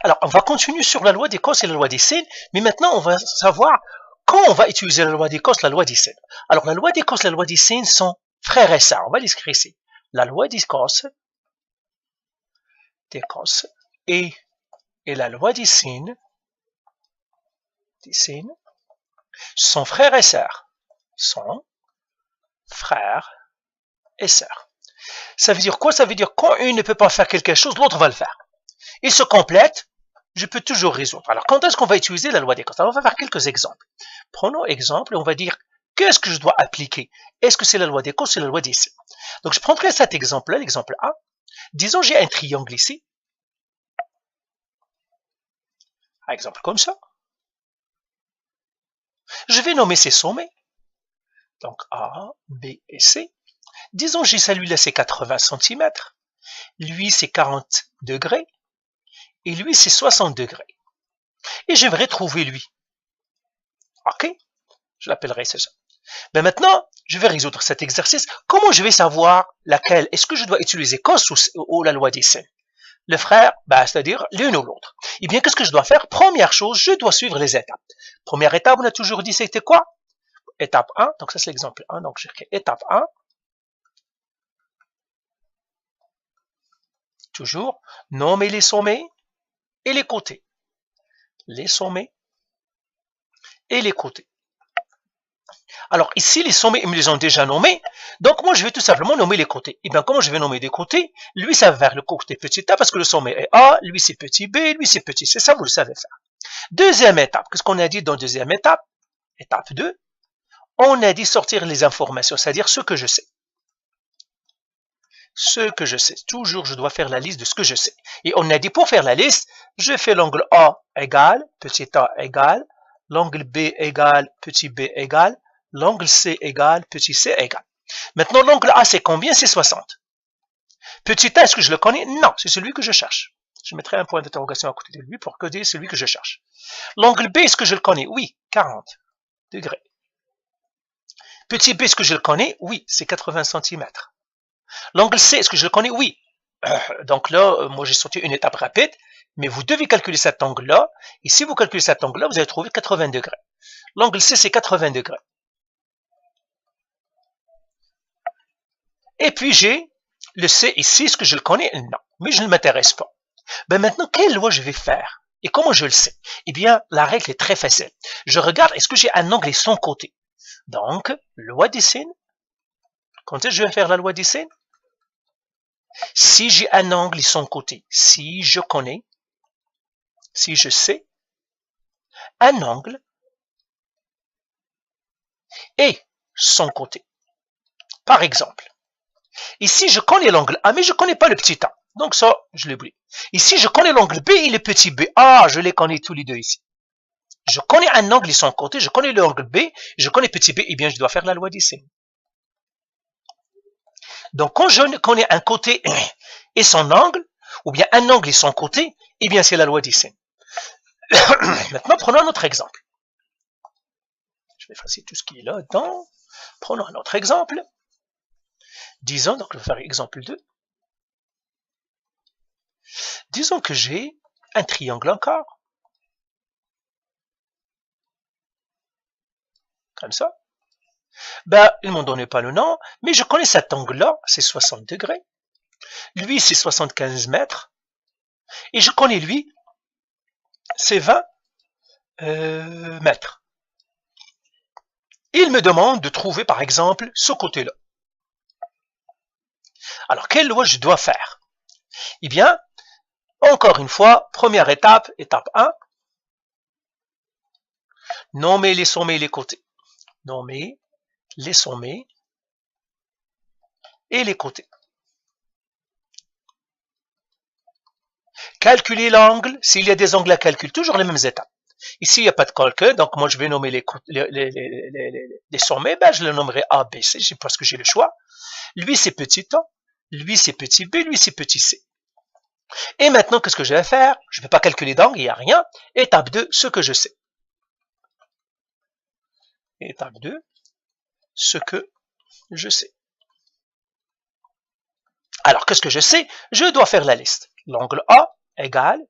Alors, on va continuer sur la loi des cos et la loi des sines, mais maintenant, on va savoir quand on va utiliser la loi des cos, la loi des sines. Alors, la loi des cos et la loi des sines sont frères et sœurs. On va l'écrire ici. La loi des cos et la loi des sines sont frères et sœurs. Sont frères et sœurs. Ça veut dire quoi? Ça veut dire quand une ne peut pas faire quelque chose, l'autre va le faire. Ils se complètent, je peux toujours résoudre. Alors, quand est-ce qu'on va utiliser la loi des cos? Alors, on va faire quelques exemples. Prenons exemple et on va dire, qu'est-ce que je dois appliquer? Est-ce que c'est la loi des cos ou la loi des sines? Donc, je prendrai cet exemple-là, l'exemple A. Disons, j'ai un triangle ici. Un exemple comme ça. Je vais nommer ses sommets. Donc, A, B et C. Disons, j'ai celui-là, c'est 80 cm. Lui, c'est 40 degrés. Et lui, c'est 60 degrés. Et j'aimerais trouver lui. OK? Je l'appellerai c'est ça. Ben maintenant, je vais résoudre cet exercice. Comment je vais savoir laquelle? Est-ce que je dois utiliser cos ou la loi des sines? Le frère, ben, c'est-à-dire l'une ou l'autre. Eh bien, qu'est-ce que je dois faire? Première chose, je dois suivre les étapes. Première étape, on a toujours dit, c'était quoi? Étape 1, donc ça c'est l'exemple 1, donc j'écris étape 1. Toujours, nommer les sommets et les côtés. Les sommets et les côtés. Alors ici, les sommets, ils me les ont déjà nommés, donc moi je vais tout simplement nommer les côtés. Et bien comment je vais nommer des côtés? Lui, ça va vers le côté petit a, parce que le sommet est A, lui c'est petit B, lui c'est petit C, ça vous le savez faire. Deuxième étape, qu'est-ce qu'on a dit dans deuxième étape? Étape 2, on a dit sortir les informations, c'est-à-dire ce que je sais. Ce que je sais. Toujours, je dois faire la liste de ce que je sais. Et on a dit, pour faire la liste, je fais l'angle A égale, petit a égale, l'angle B égale, petit b égale, l'angle C égale, petit c égale. Maintenant, l'angle A, c'est combien? C'est 60. Petit a, est-ce que je le connais? Non, c'est celui que je cherche. Je mettrai un point d'interrogation à côté de lui pour coder celui que je cherche. L'angle B, est-ce que je le connais? Oui, 40 degrés. Petit b, est-ce que je le connais? Oui, c'est 80 cm. L'angle C, est-ce que je le connais? Oui. Donc là, moi j'ai sorti une étape rapide, mais vous devez calculer cet angle-là, et si vous calculez cet angle-là, vous allez trouver 80 degrés. L'angle C, c'est 80 degrés. Et puis j'ai le C ici, est-ce que je le connais? Non, mais je ne m'intéresse pas. Ben maintenant, quelle loi je vais faire? Et comment je le sais? Eh bien, la règle est très facile. Je regarde, est-ce que j'ai un angle et son côté? Donc, loi des sines. Quand est-ce que je vais faire la loi des sines? Si j'ai un angle et son côté, si je connais, si je sais, un angle et son côté. Par exemple, ici je connais l'angle A, mais je ne connais pas le petit a. Donc ça, je l'oublie. Ici, je connais l'angle B et le petit b. Ah, je les connais tous les deux ici. Je connais un angle et son côté, je connais l'angle B, je connais petit b, eh bien je dois faire la loi des sines. Donc quand je connais un côté et son angle, ou bien un angle et son côté, eh bien c'est la loi des sines. Maintenant, prenons un autre exemple. Je vais effacer tout ce qui est là-dedans. Prenons un autre exemple. Disons, donc je vais faire exemple 2. Disons que j'ai un triangle encore. Comme ça. Ben, ils ne m'ont donné pas le nom, mais je connais cet angle-là, c'est 60 degrés. Lui, c'est 75 mètres. Et je connais lui, c'est 20 mètres. Il me demande de trouver, par exemple, ce côté-là. Alors, quelle loi je dois faire? Eh bien, encore une fois, première étape, étape 1. Nommer les sommets et les côtés. Nommer les sommets et les côtés. Calculer l'angle, s'il y a des angles à calculer, toujours les mêmes étapes. Ici, il n'y a pas de calcul, donc moi je vais nommer les sommets, ben, je les nommerai A, B, C, parce que j'ai le choix. Lui c'est petit a, lui c'est petit b, lui c'est petit c. Et maintenant, qu'est-ce que je vais faire? Je ne vais pas calculer d'angle, il n'y a rien. Étape 2, ce que je sais. Étape 2, ce que je sais. Alors, qu'est-ce que je sais? Je dois faire la liste. L'angle A égale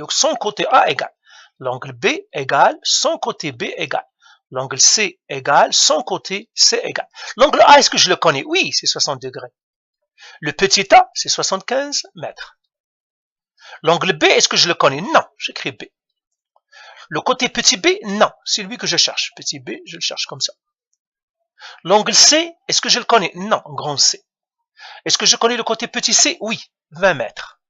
son côté A égale. L'angle B égale son côté B égale. L'angle C égale son côté C égale. L'angle A, est-ce que je le connais? Oui, c'est 60 degrés. Le petit A, c'est 75 mètres. L'angle B, est-ce que je le connais? Non, j'écris B. Le côté petit b, non, c'est lui que je cherche. Petit b, je le cherche comme ça. L'angle C, est-ce que je le connais? Non, grand C. Est-ce que je connais le côté petit c? Oui, 20 mètres.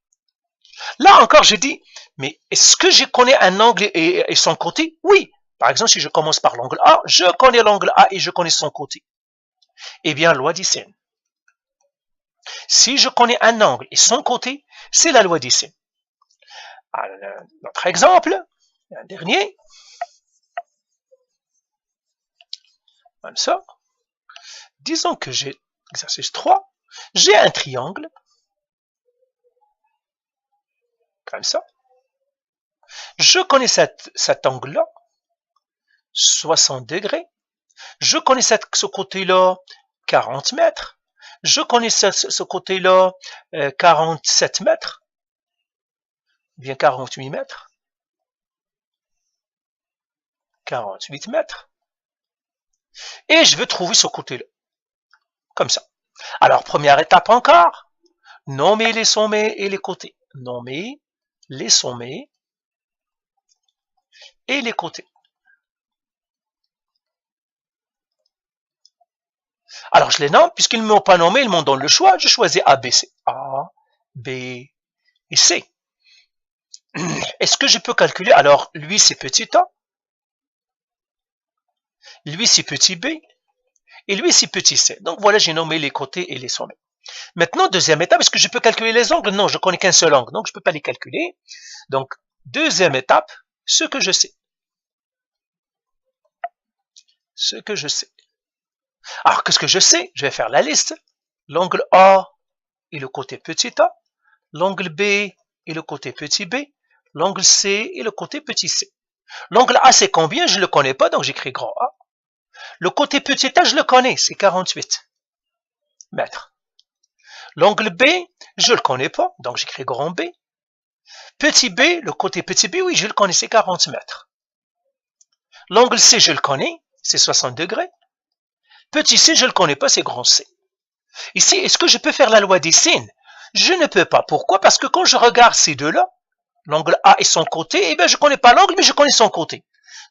Là encore, je dis, mais est-ce que je connais un angle et son côté? Oui. Par exemple, si je commence par l'angle A, je connais l'angle A et je connais son côté. Eh bien, loi des sines. Si je connais un angle et son côté, c'est la loi des sines. Notre exemple, un dernier. Comme ça. Disons que j'ai, exercice 3, j'ai un triangle. Comme ça. Je connais cet angle-là, 60 degrés. Je connais ce côté-là, 40 mètres. Je connais ce côté-là, 47 mètres. Bien 48 mètres. 48 mètres. Et je veux trouver ce côté-là. Comme ça. Alors, première étape encore. Nommer les sommets et les côtés. Nommer les sommets et les côtés. Alors, je les nomme, puisqu'ils ne m'ont pas nommé, ils m'ont donné le choix, je choisis A, B, C. A, B et C. Est-ce que je peux calculer? Alors, lui, c'est petit a. Lui, c'est petit b. Et lui, c'est petit c. Donc, voilà, j'ai nommé les côtés et les sommets. Maintenant, deuxième étape, est-ce que je peux calculer les angles? Non, je connais qu'un seul angle, donc je ne peux pas les calculer. Donc, deuxième étape, ce que je sais. Ce que je sais. Alors, qu'est-ce que je sais? Je vais faire la liste. L'angle A et le côté petit a. L'angle B et le côté petit b. L'angle C et le côté petit c. L'angle A, c'est combien? Je ne le connais pas, donc j'écris grand A. Le côté petit a, je le connais, c'est 48 mètres. L'angle B, je ne le connais pas, donc j'écris grand B. Petit b, le côté petit b, oui, je le connais, c'est 40 mètres. L'angle C, je le connais, c'est 60 degrés. Petit c, je ne le connais pas, c'est grand C. Ici, est-ce que je peux faire la loi des sines? Je ne peux pas. Pourquoi? Parce que quand je regarde ces deux-là, l'angle A et son côté, eh bien, je ne connais pas l'angle, mais je connais son côté.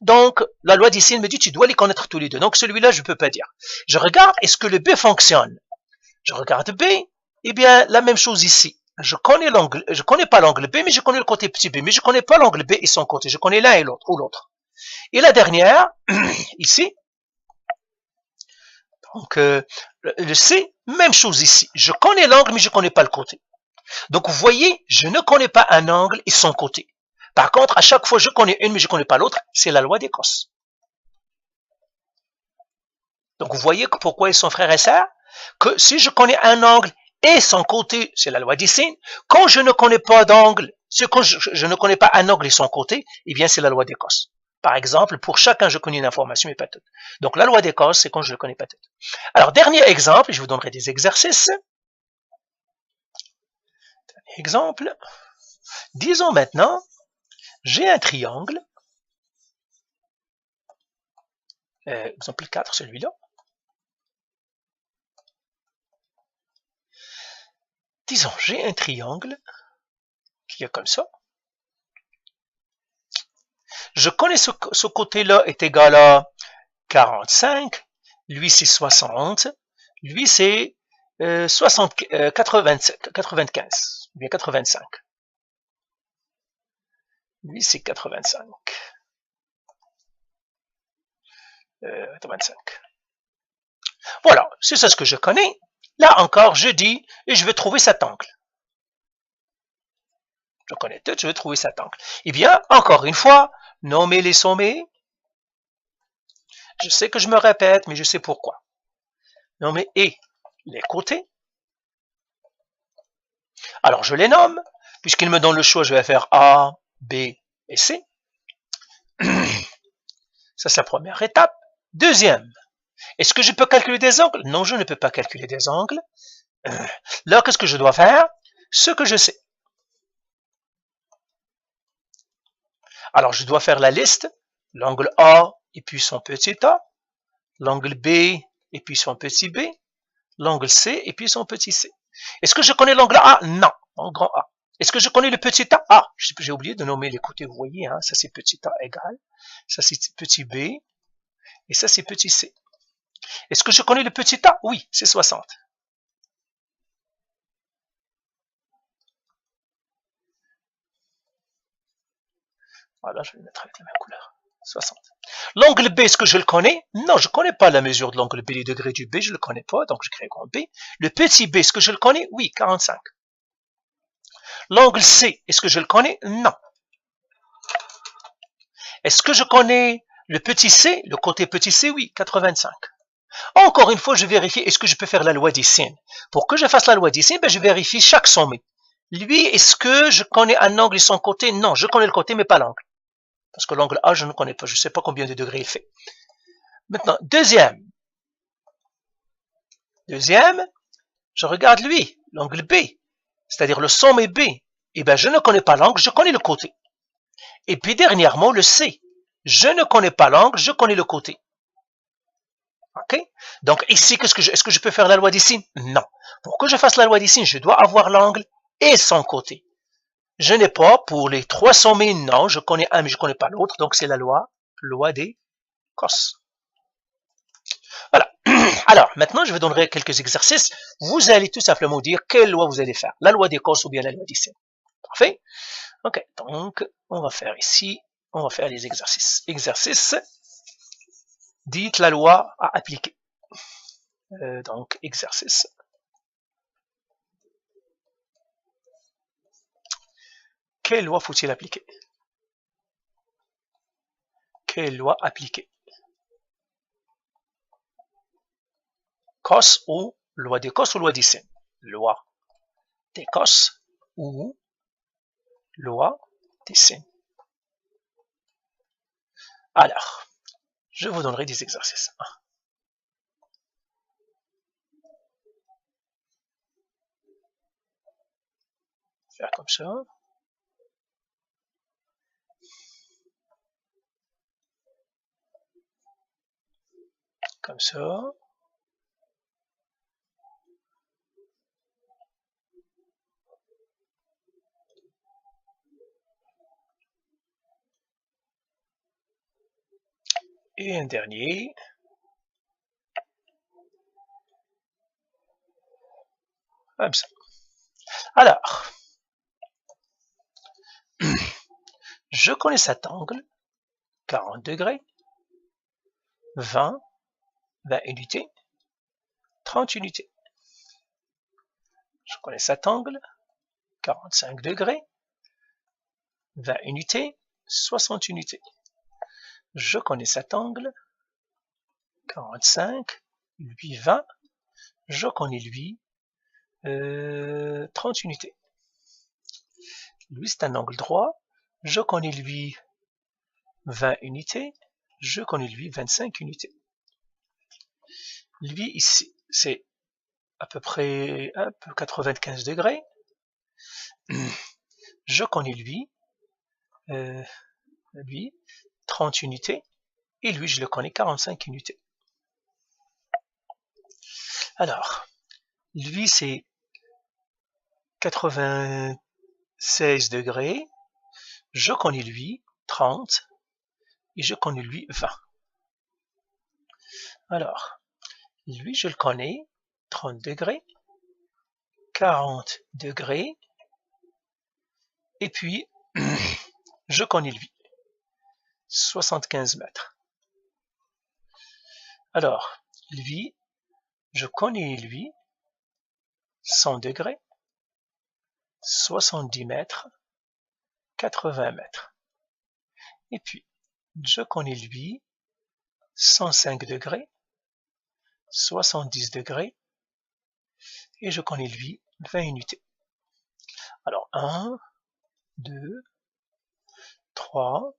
Donc, la loi des sines me dit, tu dois les connaître tous les deux. Donc, celui-là, je ne peux pas dire. Je regarde, est-ce que le B fonctionne? Je regarde B, eh bien, la même chose ici. Je connais l'angle, je connais pas l'angle B, mais je connais le côté petit b, mais je connais pas l'angle B et son côté. Je connais l'un et l'autre, ou l'autre. Et la dernière, ici, donc, le C, même chose ici. Je connais l'angle, mais je connais pas le côté. Donc, vous voyez, je ne connais pas un angle et son côté. Par contre, à chaque fois, je connais une, mais je ne connais pas l'autre. C'est la loi des cos. Donc, vous voyez pourquoi ils sont frères et sœurs? Que si je connais un angle et son côté, c'est la loi des sines. Quand je ne connais pas d'angle, quand je ne connais pas un angle et son côté, eh bien, c'est la loi des cos. Par exemple, pour chacun, je connais une information, mais pas toute. Donc, la loi des cos, c'est quand je ne le connais pas toute. Alors, dernier exemple, je vous donnerai des exercices. Dernier exemple. Disons maintenant, j'ai un triangle. Exemple 4, celui-là. Disons, j'ai un triangle qui est comme ça. Je connais ce côté-là est égal à 45. Lui, c'est 60. Lui, c'est 95. Bien 85. Lui, c'est 85. 85. Voilà, c'est ça ce que je connais. Là encore, je dis, et je veux trouver cet angle. Je connais tout, je veux trouver cet angle. Eh bien, encore une fois, nommer les sommets. Je sais que je me répète, mais je sais pourquoi. Nommer et les côtés. Alors, je les nomme. Puisqu'il me donne le choix, je vais faire A, B et C. Ça, c'est la première étape. Deuxième, est-ce que je peux calculer des angles? Non, je ne peux pas calculer des angles. Là, qu'est-ce que je dois faire? Ce que je sais. Alors, je dois faire la liste. L'angle A et puis son petit a. L'angle B et puis son petit b. L'angle C et puis son petit c. Est-ce que je connais l'angle A? Non, en grand A. Est-ce que je connais le petit a? Ah, j'ai oublié de nommer les côtés, vous voyez, hein, ça c'est petit a égal, ça c'est petit b, et ça c'est petit c. Est-ce que je connais le petit a? Oui, c'est 60. Voilà, je vais le mettre avec la même couleur. 60. L'angle B, est-ce que je le connais? Non, je ne connais pas la mesure de l'angle B, les degrés du B, je ne le connais pas, donc je crée grand B. Le petit b, est-ce que je le connais? Oui, 45. L'angle C, est-ce que je le connais? Non. Est-ce que je connais le petit c? Le côté petit c, oui, 85. Encore une fois, je vérifie, est-ce que je peux faire la loi des sines? Pour que je fasse la loi des sines, ben, je vérifie chaque sommet. Lui, est-ce que je connais un angle et son côté? Non, je connais le côté, mais pas l'angle. Parce que l'angle A, je ne connais pas. Je ne sais pas combien de degrés il fait. Maintenant, deuxième, je regarde lui, l'angle B, c'est-à-dire le sommet B. Eh bien, je ne connais pas l'angle, je connais le côté. Et puis, dernièrement, le C. Je ne connais pas l'angle, je connais le côté. OK? Donc, ici, est-ce que je peux faire la loi des sines? Non. Pour que je fasse la loi des sines, je dois avoir l'angle et son côté. Je n'ai pas, pour les trois sommets, non, je connais un, mais je ne connais pas l'autre, donc c'est la loi des cos. Voilà. Alors, maintenant, je vous donnerai quelques exercices. Vous allez tout simplement dire quelle loi vous allez faire. La loi des cos ou bien la loi des sines. Parfait? OK, donc, on va faire ici, on va faire les exercices. Exercice, dites la loi à appliquer. Donc, exercice. Quelle loi faut-il appliquer? Quelle loi appliquer? Cos ou loi des cos ou loi des sines? Loi des cos ou loi des sines. Alors, je vous donnerai des exercices. Faire comme ça. Comme ça. Et un dernier. Comme ça. Alors, je connais cet angle, 40 degrés, 20 unités, 30 unités. Je connais cet angle, 45 degrés, 20 unités, 60 unités. Je connais cet angle, 45, lui 20, je connais lui 30 unités. Lui c'est un angle droit, je connais lui 20 unités, je connais lui 25 unités. Lui ici, c'est à peu près 95 degrés. Je connais lui 30 unités, et lui je le connais 45 unités. Alors, lui c'est 96 degrés, je connais lui 30, et je connais lui 20. Alors, lui je le connais 30 degrés, 40 degrés, et puis je connais lui 75 mètres. Alors, lui, je connais lui 100 degrés, 70 mètres, 80 mètres. Et puis, je connais lui 105 degrés, 70 degrés, et je connais lui 20 unités. Alors, 1, 2, 3,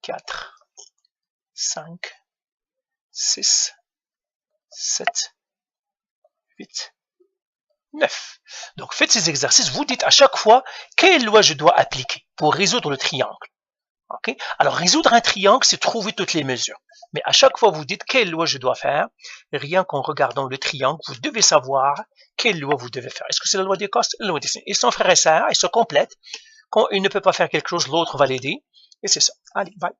4, 5, 6, 7, 8, 9. Donc faites ces exercices, vous dites à chaque fois quelle loi je dois appliquer pour résoudre le triangle. Okay? Alors, résoudre un triangle, c'est trouver toutes les mesures. Mais à chaque fois, vous dites quelle loi je dois faire. Rien qu'en regardant le triangle, vous devez savoir quelle loi vous devez faire. Est-ce que c'est la loi des costes? La loi des sines. Ils sont frères et sœurs, ils se complètent. Quand il ne peut pas faire quelque chose, l'autre va l'aider. Et c'est ça. Allez, bye.